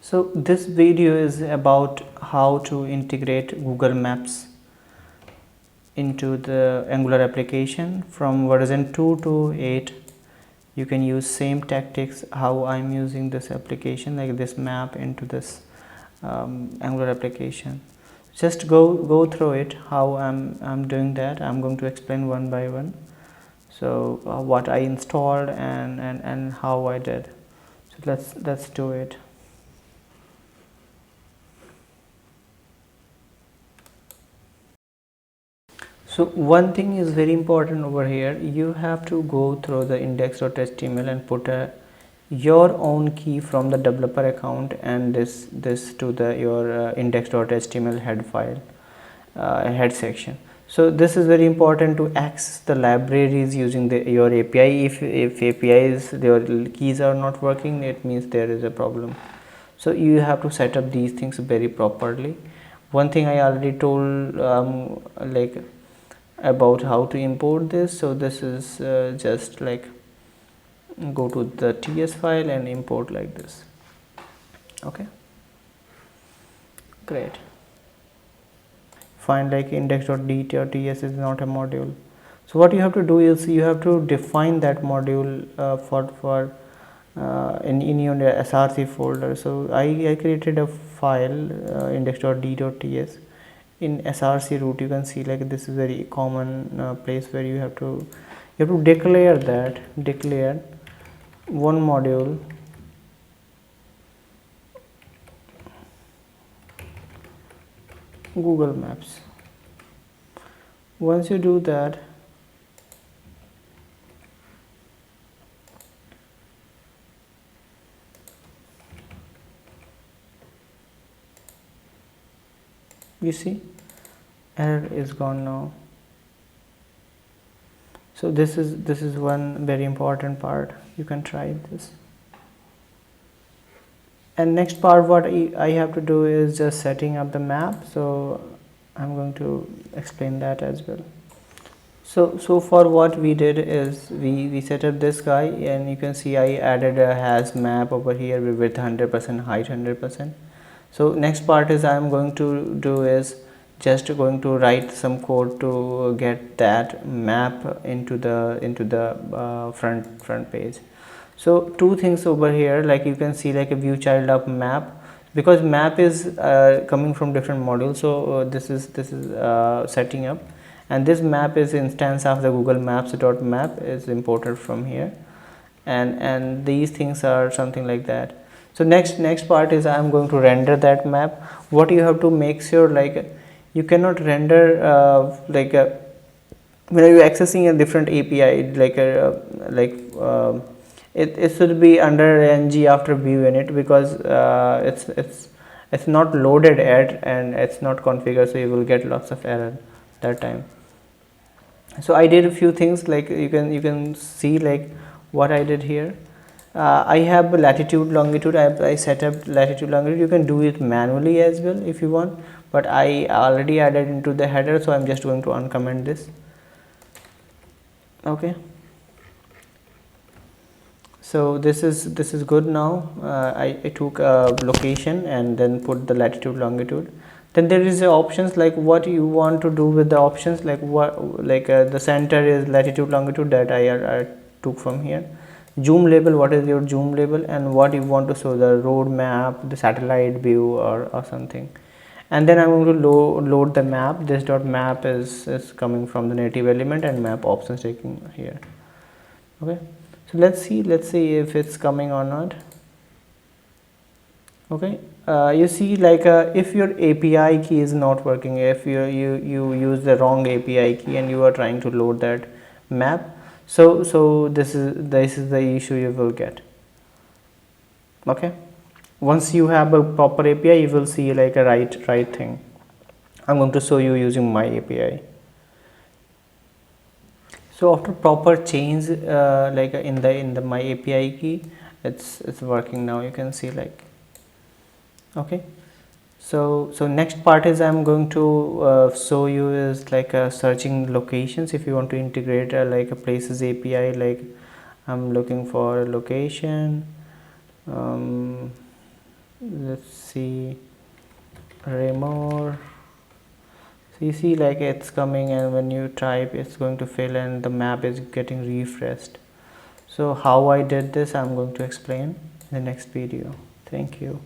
So this video is about how to integrate Google Maps into the Angular application from version 2 to 8. You can use same tactics how I'm using this application, like this map into this Angular application. Just go through it how I'm doing that. I'm going to explain one by one. So what I installed and how I did. So let's do it. So one thing is very important over here. You have to go through the index.html and put your own key from the developer account and this to the your index.html head file, head section. So this is very important to access the libraries using your API. If APIs, your keys are not working, it means there is a problem. So you have to set up these things very properly. One thing I already told like about how to import this. So this is just like go to the ts file and import like this. Okay, great. Find like index.dt.ts is not a module. So what you have to do is you have to define that module for in your src folder. So I created a file index.d.ts. In src root you can see like this is very common place where you have to declare one module Google Maps. Once you do that, you see error is gone now. So this is one very important part. You can try this. And next part what I have to do is just setting up the map. So I'm going to explain that as well. So for what we did is we set up this guy, and you can see I added a has map over here with 100%, height 100%. So next part is I'm going to do is just going to write some code to get that map into the front page. So two things over here, like you can see like a view child of map, because map is coming from different modules. So this is setting up, and this map is instance of the google maps.Map is imported from here, and these things are something like that. So next part is I'm going to render that map. What you have to make sure, like you cannot render when you're accessing a different API, it should be under ngAfterViewInit, because it's not loaded yet and it's not configured, so you will get lots of error that time. So I did a few things, like you can see like what I did here. I have latitude longitude. I set up latitude longitude. You can do it manually as well if you want, but I already added into the header, so I'm just going to uncomment this. Okay, so this is good now. I took a location and then put the latitude longitude. Then there is options, like what you want to do with the options, like what, like the center is latitude longitude that I took from here. Zoom label, what is your zoom label, and what you want to show, the road map, the satellite view, or something. And then I'm going to load the map. This.map is coming from the native element, and map options taking here. Okay, so let's see if it's coming or not. Okay, you see like if your API key is not working, if you use the wrong API key and you are trying to load that map, so this is the issue you will get. Okay, once you have a proper API, you will see like a right thing. I'm going to show you using my API. So after proper change, like in the my API key, it's working now. You can see like. Okay, so next part is I'm going to show you is like searching locations. If you want to integrate like a places API, like I'm looking for a location, let's see, remove. So you see like it's coming, and when you type it's going to fill and the map is getting refreshed. So how I did this I'm going to explain in the next video. Thank you.